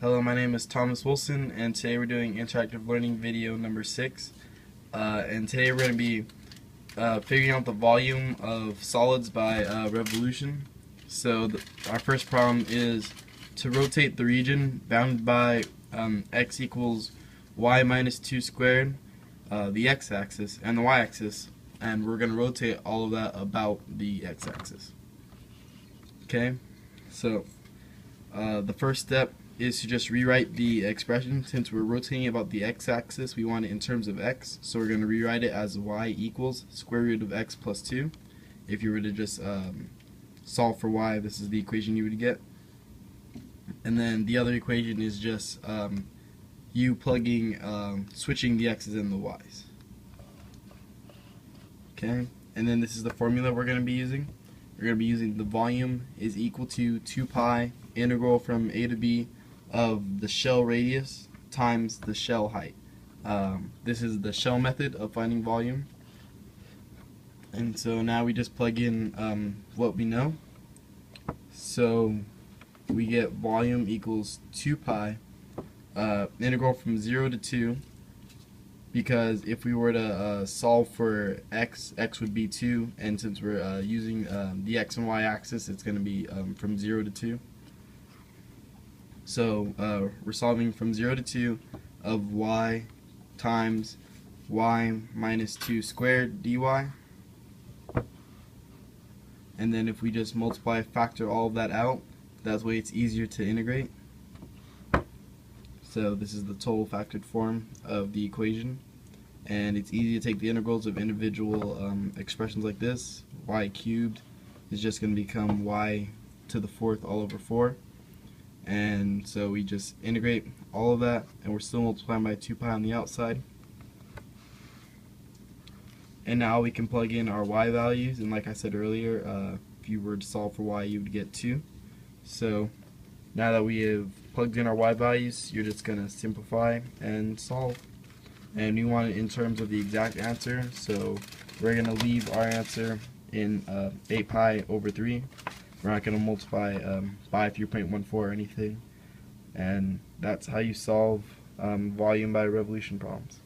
Hello, my name is Thomas Wilson, and today we're doing interactive learning video number 6. And today we're going to be figuring out the volume of solids by revolution. So our first problem is to rotate the region bounded by x equals y minus 2 squared, the x-axis, and the y-axis, and we're going to rotate all of that about the x-axis. Okay, so the first step is to just rewrite the expression. Since we're rotating about the x-axis, we want it in terms of x, so we're going to rewrite it as y equals square root of x plus 2. If you were to just solve for y, this is the equation you would get. And then the other equation is just you plugging, switching the x's and the y's. Okay, and then this is the formula we're going to be using. We're going to be using the volume is equal to 2 pi integral from a to b of the shell radius times the shell height. This is the shell method of finding volume. And so now we just plug in what we know. So we get volume equals 2 pi integral from 0 to 2, because if we were to solve for x would be 2, and since we're using the x and y axis, it's going to be from 0 to 2. So we're solving from 0 to 2 of y times y minus 2 squared dy. And then if we just factor all of that out, that way it's easier to integrate. So this is the total factored form of the equation. And it's easy to take the integrals of individual expressions like this. Y cubed is just going to become y to the 4th all over 4. And so we just integrate all of that, and we're still multiplying by 2 pi on the outside. And now we can plug in our y values, and like I said earlier, if you were to solve for y, you would get 2. So now that we have plugged in our y values, you're just going to simplify and solve. And we want it in terms of the exact answer, so we're going to leave our answer in 8 pi over 3. We're not going to multiply by 3.14 or anything. And that's how you solve volume by revolution problems.